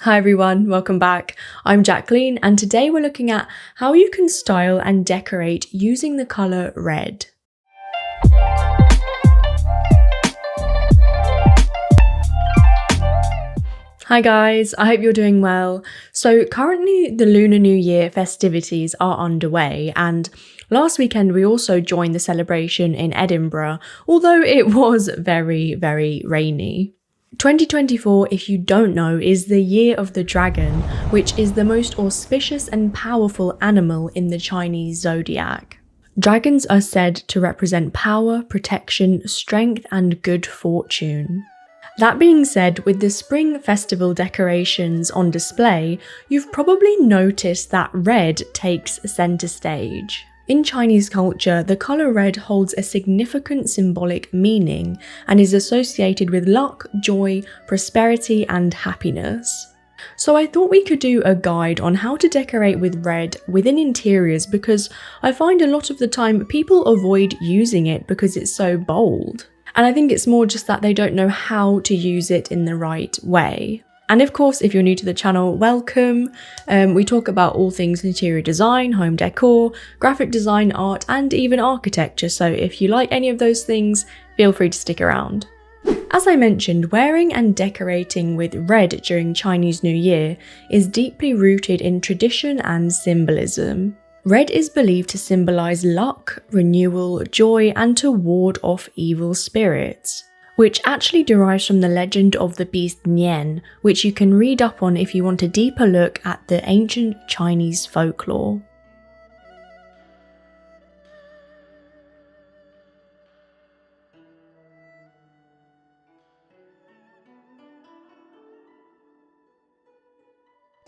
Hi everyone, welcome back. I'm Jacqueline and today we're looking at how you can style and decorate using the colour red. Hi guys, I hope you're doing well. So currently the Lunar New Year festivities are underway and last weekend we also joined the celebration in Edinburgh, although it was very rainy. 2024, if you don't know, is the year of the dragon, which is the most auspicious and powerful animal in the Chinese zodiac. Dragons are said to represent power, protection, strength, and good fortune. That being said, with the spring festival decorations on display, you've probably noticed that red takes center stage. In Chinese culture, the colour red holds a significant symbolic meaning and is associated with luck, joy, prosperity, and happiness. So I thought we could do a guide on how to decorate with red within interiors because I find a lot of the time people avoid using it because it's so bold. And I think it's more just that they don't know how to use it in the right way. And of course, if you're new to the channel, welcome. We talk about all things interior design, home decor, graphic design, art, and even architecture. So if you like any of those things, feel free to stick around. As I mentioned, wearing and decorating with red during Chinese New Year is deeply rooted in tradition and symbolism. Red is believed to symbolize luck, renewal, joy, and to ward off evil spirits, which actually derives from the legend of the beast Nian, which you can read up on if you want a deeper look at the ancient Chinese folklore.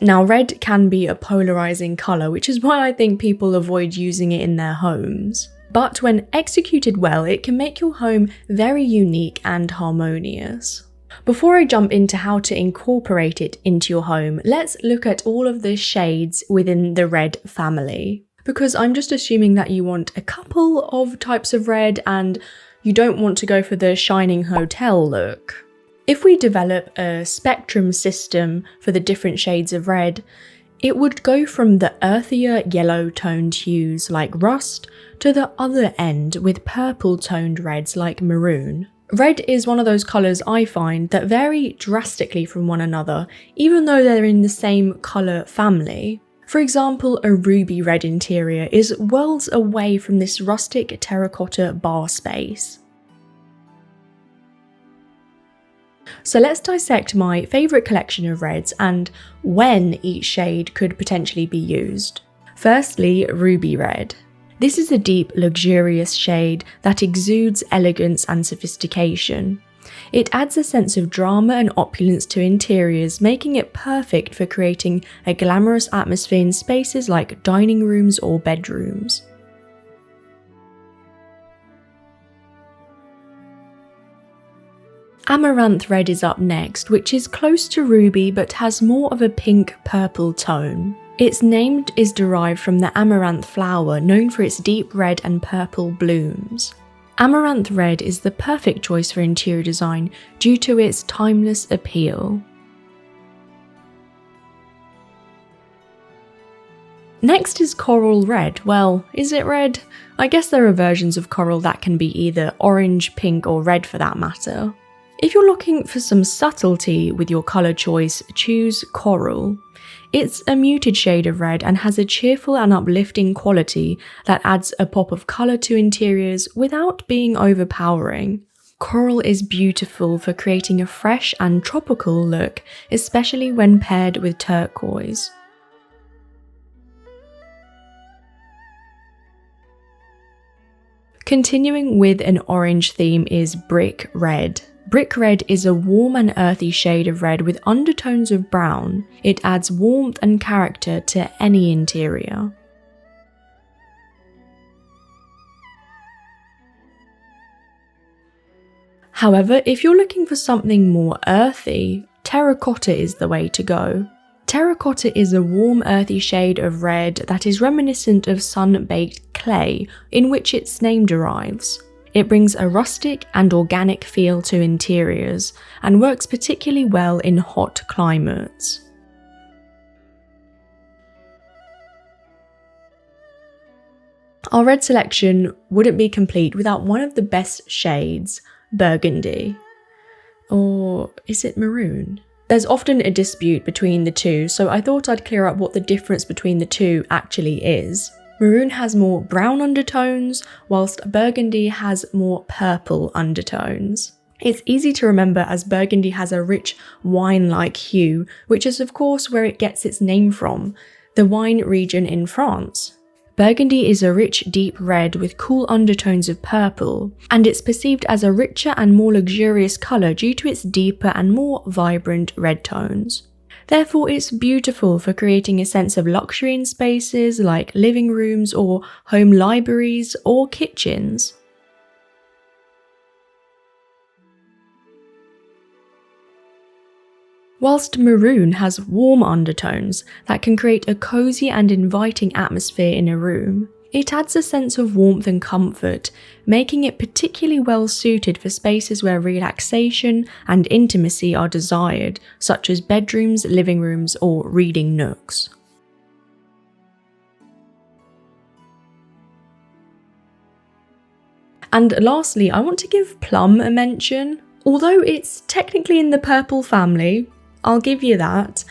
Now, red can be a polarizing colour, which is why I think people avoid using it in their homes. But when executed well, it can make your home very unique and harmonious. Before I jump into how to incorporate it into your home, let's look at all of the shades within the red family. Because I'm just assuming that you want a couple of types of red and you don't want to go for the shining hotel look. If we develop a spectrum system for the different shades of red, it would go from the earthier yellow toned hues like rust to the other end with purple toned reds like maroon. Red is one of those colours I find that vary drastically from one another, even though they're in the same colour family. For example, a ruby red interior is worlds away from this rustic terracotta bar space. So let's dissect my favourite collection of reds and when each shade could potentially be used. Firstly, ruby red. This is a deep, luxurious shade that exudes elegance and sophistication. It adds a sense of drama and opulence to interiors, making it perfect for creating a glamorous atmosphere in spaces like dining rooms or bedrooms. Amaranth red is up next, which is close to ruby but has more of a pink-purple tone. Its name is derived from the amaranth flower, known for its deep red and purple blooms. Amaranth red is the perfect choice for interior design due to its timeless appeal. Next is coral red. Well, is it red? I guess there are versions of coral that can be either orange, pink, or red for that matter. If you're looking for some subtlety with your colour choice, choose coral. It's a muted shade of red and has a cheerful and uplifting quality that adds a pop of colour to interiors without being overpowering. Coral is beautiful for creating a fresh and tropical look, especially when paired with turquoise. Continuing with an orange theme is brick red. Brick red is a warm and earthy shade of red with undertones of brown. It adds warmth and character to any interior. However, if you're looking for something more earthy, terracotta is the way to go. Terracotta is a warm earthy shade of red that is reminiscent of sun-baked clay, in which its name derives. It brings a rustic and organic feel to interiors and works particularly well in hot climates. Our red selection wouldn't be complete without one of the best shades, burgundy. Or is it maroon? There's often a dispute between the two, so I thought I'd clear up what the difference between the two actually is. Maroon has more brown undertones, whilst burgundy has more purple undertones. It's easy to remember as burgundy has a rich wine-like hue, which is of course where it gets its name from, the wine region in France. Burgundy is a rich deep red with cool undertones of purple, and it's perceived as a richer and more luxurious colour due to its deeper and more vibrant red tones. Therefore, it's beautiful for creating a sense of luxury in spaces like living rooms or home libraries or kitchens. Whilst maroon has warm undertones that can create a cosy and inviting atmosphere in a room, it adds a sense of warmth and comfort, making it particularly well suited for spaces where relaxation and intimacy are desired, such as bedrooms, living rooms, or reading nooks. And lastly, I want to give plum a mention. Although it's technically in the purple family, I'll give you that.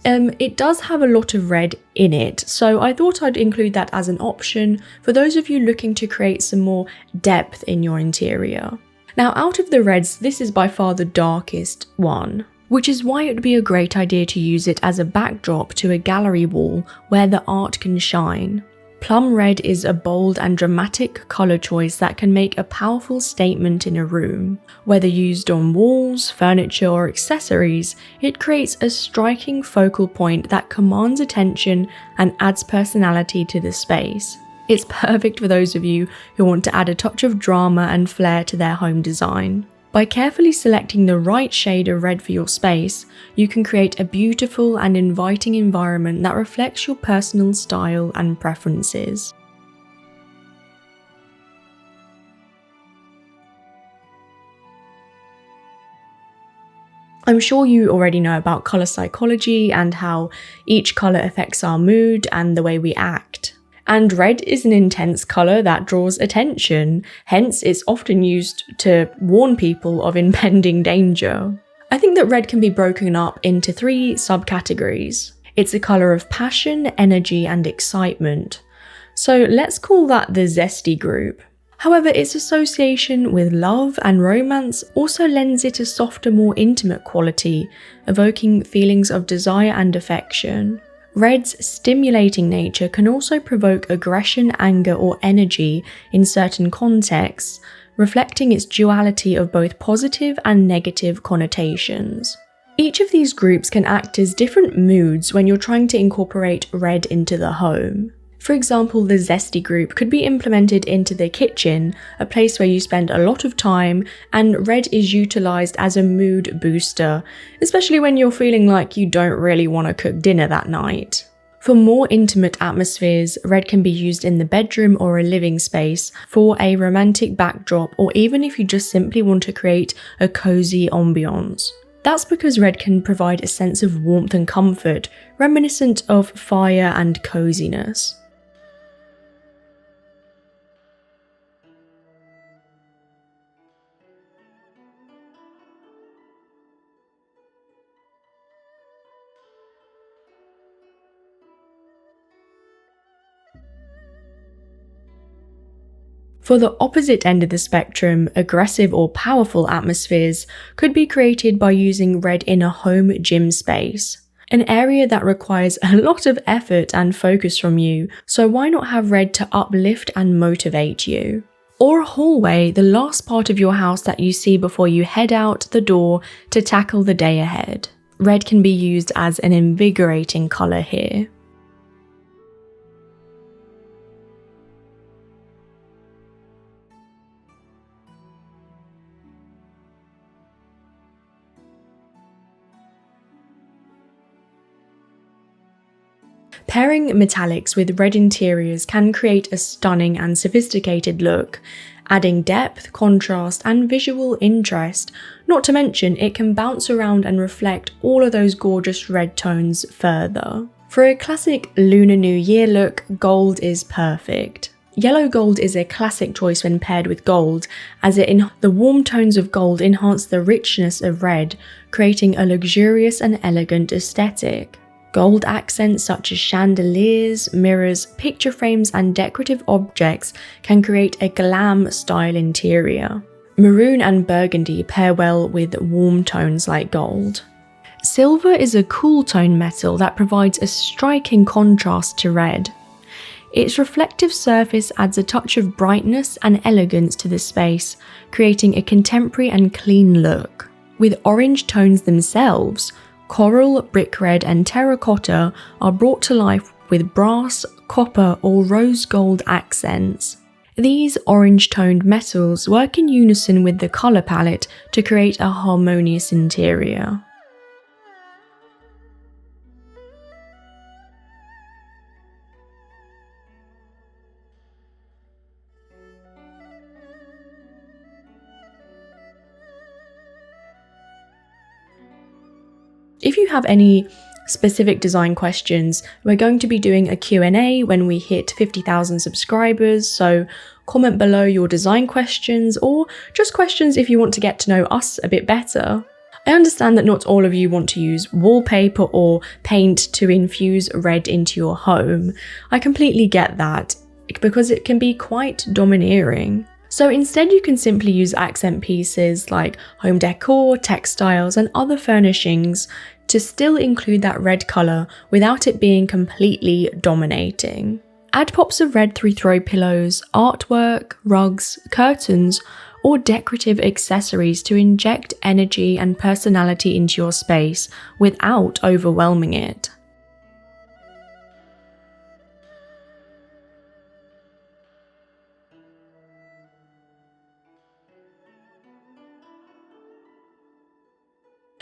It does have a lot of red in it, so I thought I'd include that as an option for those of you looking to create some more depth in your interior. Now, out of the reds, this is by far the darkest one, which is why it would be a great idea to use it as a backdrop to a gallery wall where the art can shine. Plum red is a bold and dramatic colour choice that can make a powerful statement in a room. Whether used on walls, furniture or accessories, it creates a striking focal point that commands attention and adds personality to the space. It's perfect for those of you who want to add a touch of drama and flair to their home design. By carefully selecting the right shade of red for your space, you can create a beautiful and inviting environment that reflects your personal style and preferences. I'm sure you already know about colour psychology and how each colour affects our mood and the way we act. And red is an intense colour that draws attention, hence it's often used to warn people of impending danger. I think that red can be broken up into 3 subcategories. It's a colour of passion, energy and excitement. So let's call that the zesty group. However, its association with love and romance also lends it a softer, more intimate quality, evoking feelings of desire and affection. Red's stimulating nature can also provoke aggression, anger, or energy in certain contexts, reflecting its duality of both positive and negative connotations. Each of these groups can act as different moods when you're trying to incorporate red into the home. For example, the zesty group could be implemented into the kitchen, a place where you spend a lot of time, and red is utilised as a mood booster, especially when you're feeling like you don't really want to cook dinner that night. For more intimate atmospheres, red can be used in the bedroom or a living space for a romantic backdrop, or even if you just simply want to create a cosy ambiance. That's because red can provide a sense of warmth and comfort, reminiscent of fire and coziness. For the opposite end of the spectrum, aggressive or powerful atmospheres could be created by using red in a home gym space, an area that requires a lot of effort and focus from you, so why not have red to uplift and motivate you? Or a hallway, the last part of your house that you see before you head out the door to tackle the day ahead. Red can be used as an invigorating colour here. Pairing metallics with red interiors can create a stunning and sophisticated look, adding depth, contrast, and visual interest. Not to mention, it can bounce around and reflect all of those gorgeous red tones further. For a classic Lunar New Year look, gold is perfect. Yellow gold is a classic choice when paired with gold, as the warm tones of gold enhance the richness of red, creating a luxurious and elegant aesthetic. Gold accents such as chandeliers, mirrors, picture frames, and decorative objects can create a glam style interior. Maroon and burgundy pair well with warm tones like gold. Silver is a cool tone metal that provides a striking contrast to red. Its reflective surface adds a touch of brightness and elegance to the space, creating a contemporary and clean look. With orange tones themselves, coral, brick red, and terracotta are brought to life with brass, copper, or rose gold accents. These orange-toned metals work in unison with the colour palette to create a harmonious interior. If you have any specific design questions, we're going to be doing a Q&A when we hit 50,000 subscribers, so comment below your design questions or just questions if you want to get to know us a bit better. I understand that not all of you want to use wallpaper or paint to infuse red into your home. I completely get that, because it can be quite domineering. So instead you can simply use accent pieces like home decor, textiles, and other furnishings to still include that red colour without it being completely dominating. Add pops of red through throw pillows, artwork, rugs, curtains, or decorative accessories to inject energy and personality into your space without overwhelming it.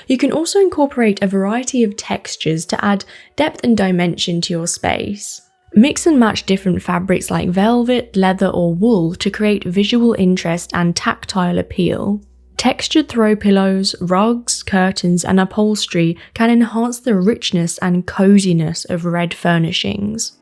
You can also incorporate a variety of textures to add depth and dimension to your space. Mix and match different fabrics like velvet, leather, or wool to create visual interest and tactile appeal. Textured throw pillows, rugs, curtains, and upholstery can enhance the richness and coziness of red furnishings.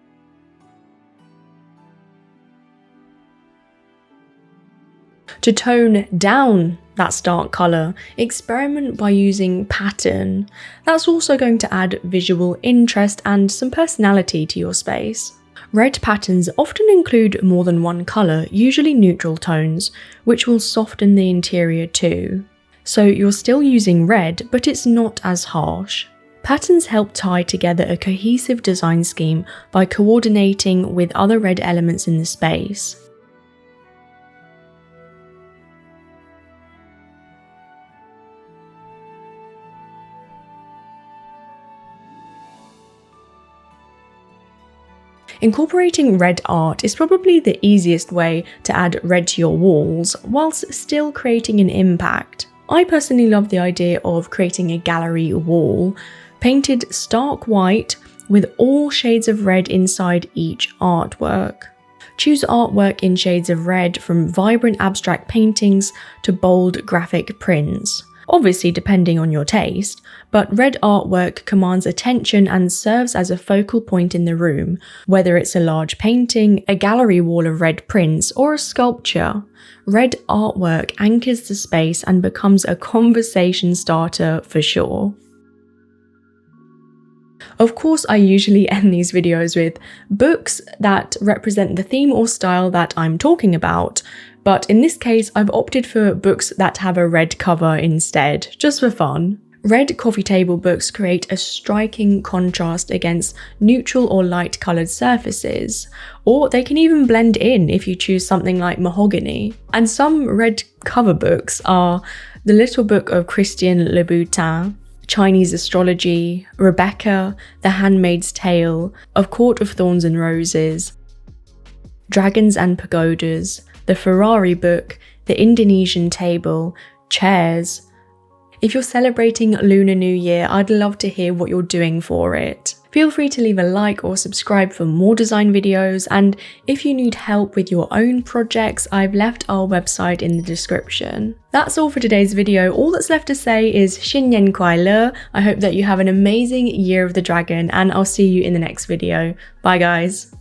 To tone down that stark colour, experiment by using pattern. That's also going to add visual interest and some personality to your space. Red patterns often include more than one colour, usually neutral tones, which will soften the interior too. So you're still using red, but it's not as harsh. Patterns help tie together a cohesive design scheme by coordinating with other red elements in the space. Incorporating red art is probably the easiest way to add red to your walls, whilst still creating an impact. I personally love the idea of creating a gallery wall, painted stark white with all shades of red inside each artwork. Choose artwork in shades of red, from vibrant abstract paintings to bold graphic prints. Obviously depending on your taste, but red artwork commands attention and serves as a focal point in the room, whether it's a large painting, a gallery wall of red prints, or a sculpture. Red artwork anchors the space and becomes a conversation starter for sure. Of course, I usually end these videos with books that represent the theme or style that I'm talking about, but in this case I've opted for books that have a red cover instead, just for fun. Red coffee table books create a striking contrast against neutral or light coloured surfaces, or they can even blend in if you choose something like mahogany. And some red cover books are The Little Book of Christian Louboutin, Chinese Astrology, Rebecca, The Handmaid's Tale, Of Court of Thorns and Roses, Dragons and Pagodas, The Ferrari Book, The Indonesian Table, Chairs. If you're celebrating Lunar New Year, I'd love to hear what you're doing for it. Feel free to leave a like or subscribe for more design videos, and if you need help with your own projects, I've left our website in the description. That's all for today's video. All that's left to say is 新年快乐. I hope that you have an amazing Year of the Dragon, and I'll see you in the next video. Bye guys.